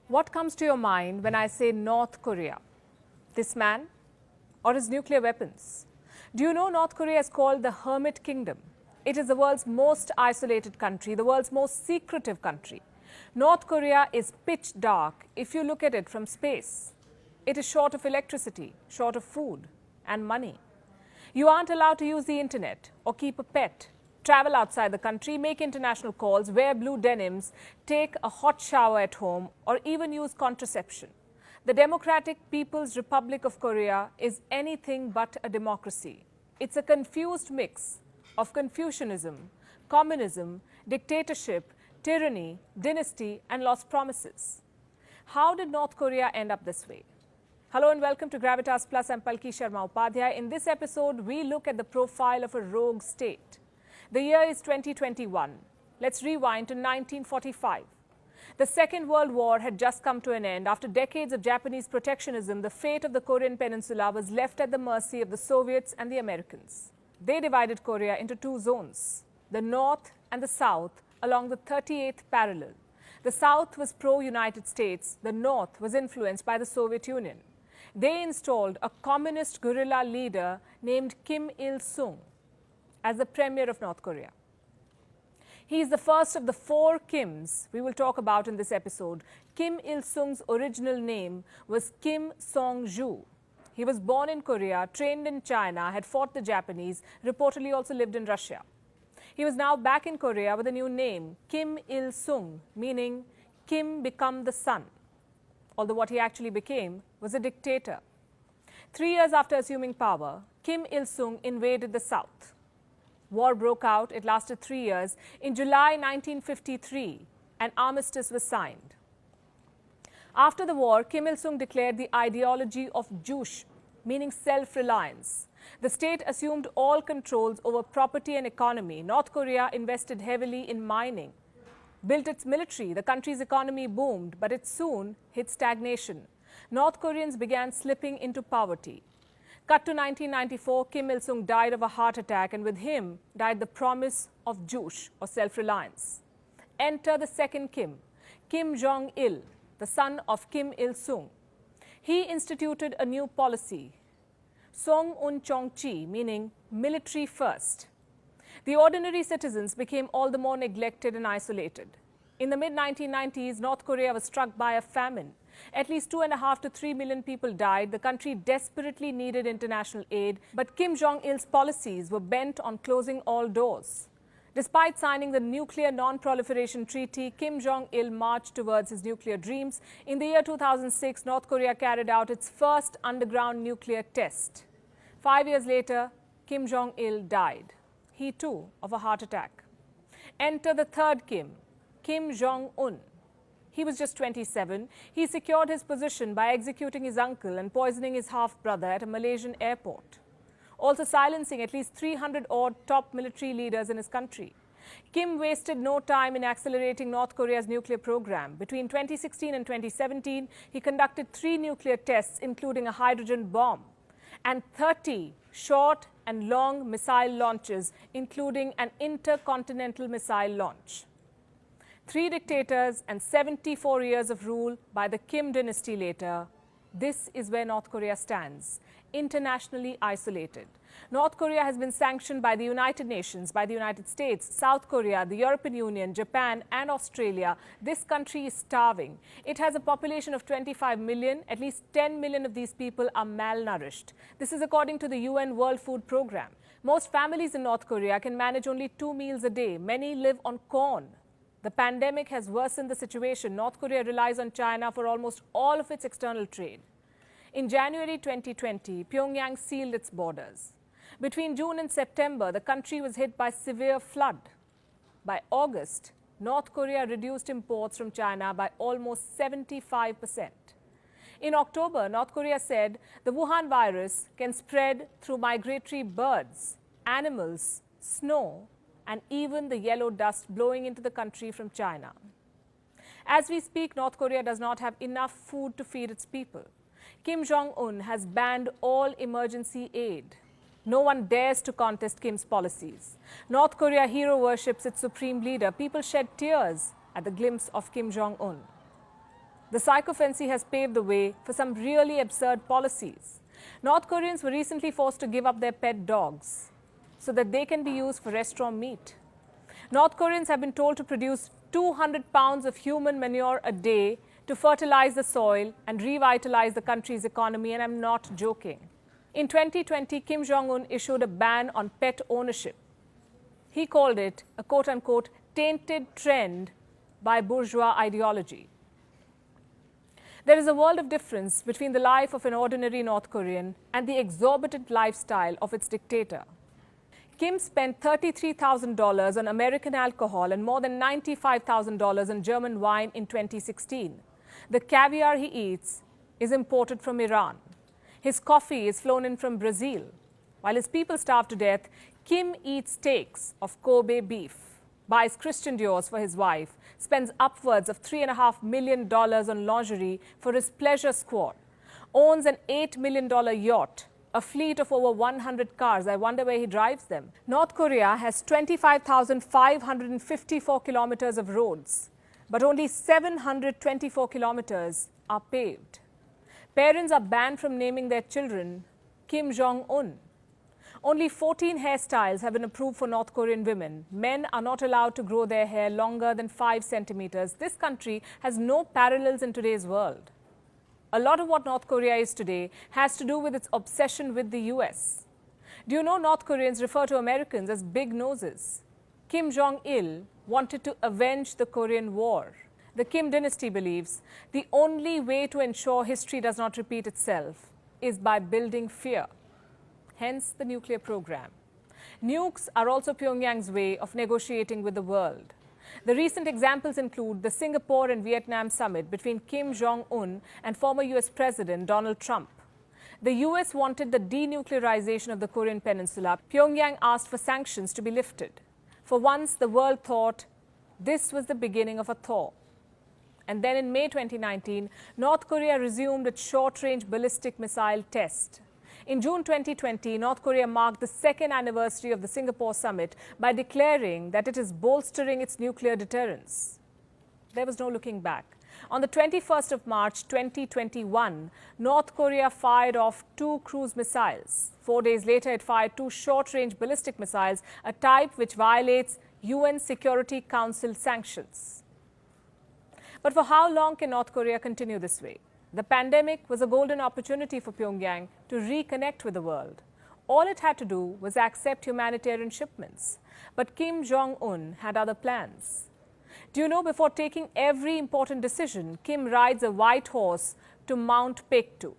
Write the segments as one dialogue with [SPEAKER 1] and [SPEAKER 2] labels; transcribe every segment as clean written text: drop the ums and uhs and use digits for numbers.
[SPEAKER 1] What comes to your mind when I say North Korea? This man or his nuclear weapons? Do you know North Korea is called the Hermit Kingdom? It is the world's most isolated country, the world's most secretive country. North Korea is pitch dark if you look at it from space. It is short of electricity, short of food and money. You aren't allowed to use the internet or keep a pet, travel outside the country, make international calls, wear blue denims, take a hot shower at home, or even use contraception. The Democratic People's Republic of Korea is anything but a democracy. It's a confused mix of Confucianism, communism, dictatorship, tyranny, dynasty, and lost promises. How did North Korea end up this way? Hello and welcome to Gravitas Plus. I'm Palki Sharma Upadhyay. In this episode, we look at the profile of a rogue state. The year is 2021. Let's rewind to 1945. The Second World War had just come to an end. After decades of Japanese protectionism, the fate of the Korean Peninsula was left at the mercy of the Soviets and the Americans. They divided Korea into two zones, the North and the South, along the 38th parallel. The South was pro-United States. The North was influenced by the Soviet Union. They installed a communist guerrilla leader named Kim Il-sung as the premier of North Korea. He is the first of the four Kims we will talk about in this episode. Kim Il-sung's original name was Kim Song-ju. He was born in Korea, trained in China, had fought the Japanese, reportedly also lived in Russia. He was now back in Korea with a new name, Kim Il-sung, meaning Kim become the son, although what he actually became was a dictator. 3 years after assuming power, Kim Il-sung invaded the South. War broke out. It lasted 3 years. In July 1953, an armistice was signed. After the war, Kim Il-sung declared the ideology of Juche, meaning self-reliance. The state assumed all controls over property and economy. North Korea invested heavily in mining, built its military. The country's economy boomed, but it soon hit stagnation. North Koreans began slipping into poverty. Cut to 1994, Kim Il-sung died of a heart attack, and with him died the promise of Juche, or self-reliance. Enter the second Kim, Kim Jong-il, the son of Kim Il-sung. He instituted a new policy, Song-un-chong-chi, meaning military first. The ordinary citizens became all the more neglected and isolated. In the mid-1990s, North Korea was struck by a famine. At least 2.5 to 3 million people died. The country desperately needed international aid, but Kim Jong-il's policies were bent on closing all doors. Despite signing the Nuclear Non-Proliferation Treaty, Kim Jong-il marched towards his nuclear dreams. In the year 2006, North Korea carried out its first underground nuclear test. 5 years later, Kim Jong-il died, he too of a heart attack. Enter the third Kim, Kim Jong-un. He was just 27. He secured his position by executing his uncle and poisoning his half-brother at a Malaysian airport, also silencing at least 300-odd top military leaders in his country. Kim wasted no time in accelerating North Korea's nuclear program. Between 2016 and 2017, he conducted 3 nuclear tests, including a hydrogen bomb, and 30 short and long missile launches, including an intercontinental missile launch. 3 dictators and 74 years of rule by the Kim dynasty later, this is where North Korea stands, internationally isolated. North Korea has been sanctioned by the United Nations, by the United States, South Korea, the European Union, Japan, and Australia. This country is starving. It has a population of 25 million. At least 10 million of these people are malnourished. This is according to the UN World Food Programme. Most families in North Korea can manage only 2 meals a day. Many live on corn. The pandemic has worsened the situation. North Korea relies on China for almost all of its external trade. In January 2020, Pyongyang sealed its borders. Between June and September, the country was hit by severe flood. By August, North Korea reduced imports from China by almost 75%. In October, North Korea said the Wuhan virus can spread through migratory birds, animals, snow, and even the yellow dust blowing into the country from China. As we speak, North Korea does not have enough food to feed its people. Kim Jong-un has banned all emergency aid. No one dares to contest Kim's policies. North Korea hero worships its supreme leader. People shed tears at the glimpse of Kim Jong-un. The psychophancy has paved the way for some really absurd policies. North Koreans were recently forced to give up their pet dogs so that they can be used for restaurant meat. North Koreans have been told to produce 200 pounds of human manure a day to fertilize the soil and revitalize the country's economy, and I'm not joking. In 2020, Kim Jong-un issued a ban on pet ownership. He called it a quote-unquote tainted trend by bourgeois ideology. There is a world of difference between the life of an ordinary North Korean and the exorbitant lifestyle of its dictator. Kim spent $33,000 on American alcohol and more than $95,000 on German wine in 2016. The caviar he eats is imported from Iran. His coffee is flown in from Brazil. While his people starve to death, Kim eats steaks of Kobe beef, buys Christian Diors for his wife, spends upwards of $3.5 million on lingerie for his pleasure squad, owns an $8 million yacht, a fleet of over 100 cars. I wonder where he drives them. North Korea has 25,554 kilometers of roads, but only 724 kilometers are paved. Parents are banned from naming their children Kim Jong-un. Only 14 hairstyles have been approved for North Korean women. Men are not allowed to grow their hair longer than 5 centimeters. This country has no parallels in today's world. A lot of what North Korea is today has to do with its obsession with the US. Do you know North Koreans refer to Americans as big noses? Kim Jong-il wanted to avenge the Korean War. The Kim dynasty believes the only way to ensure history does not repeat itself is by building fear. Hence the nuclear program. Nukes are also Pyongyang's way of negotiating with the world. The recent examples include the Singapore and Vietnam summit between Kim Jong-un and former US President Donald Trump. The US wanted the denuclearization of the Korean Peninsula. Pyongyang asked for sanctions to be lifted. For once, the world thought this was the beginning of a thaw. And then in May 2019, North Korea resumed its short-range ballistic missile test. In June 2020, North Korea marked the second anniversary of the Singapore summit by declaring that it is bolstering its nuclear deterrence. There was no looking back. On the 21st of March 2021, North Korea fired off 2 cruise missiles. 4 days later, it fired 2 short-range ballistic missiles, a type which violates UN Security Council sanctions. But for how long can North Korea continue this way? The pandemic was a golden opportunity for Pyongyang to reconnect with the world. All it had to do was accept humanitarian shipments. But Kim Jong-un had other plans. Do you know, before taking every important decision, Kim rides a white horse to Mount Paektu.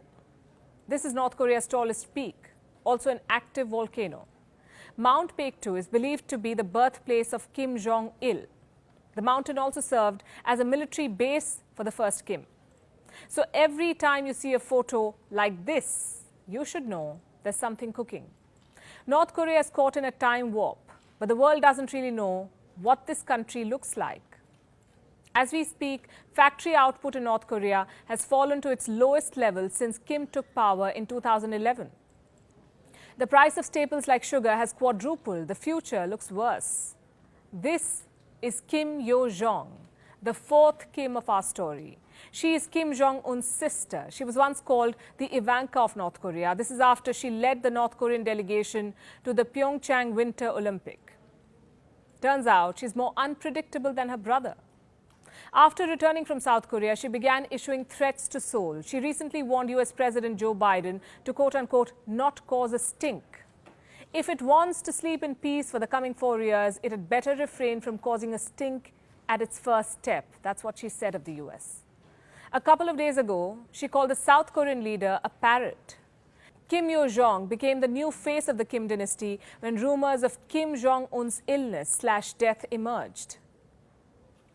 [SPEAKER 1] This is North Korea's tallest peak, also an active volcano. Mount Paektu is believed to be the birthplace of Kim Jong-il. The mountain also served as a military base for the first Kim. So every time you see a photo like this, you should know there's something cooking. North Korea is caught in a time warp, but the world doesn't really know what this country looks like. As we speak, factory output in North Korea has fallen to its lowest level since Kim took power in 2011. The price of staples like sugar has quadrupled. The future looks worse. This is Kim Yo-jong, the 4th Kim of our story. She is Kim Jong-un's sister. She was once called the Ivanka of North Korea. This is after she led the North Korean delegation to the Pyeongchang Winter Olympic. Turns out she's more unpredictable than her brother. After returning from South Korea, she began issuing threats to Seoul. She recently warned US President Joe Biden to quote-unquote not cause a stink. If it wants to sleep in peace for the coming 4 years, it had better refrain from causing a stink at its first step. That's what she said of the US. A couple of days ago, she called the South Korean leader a parrot. Kim Yo-jong became the new face of the Kim dynasty when rumors of Kim Jong-un's illness/death emerged.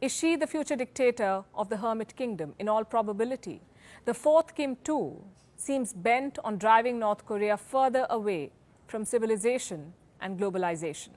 [SPEAKER 1] Is she the future dictator of the Hermit Kingdom? In all probability. The 4th Kim, too, seems bent on driving North Korea further away from civilization and globalization.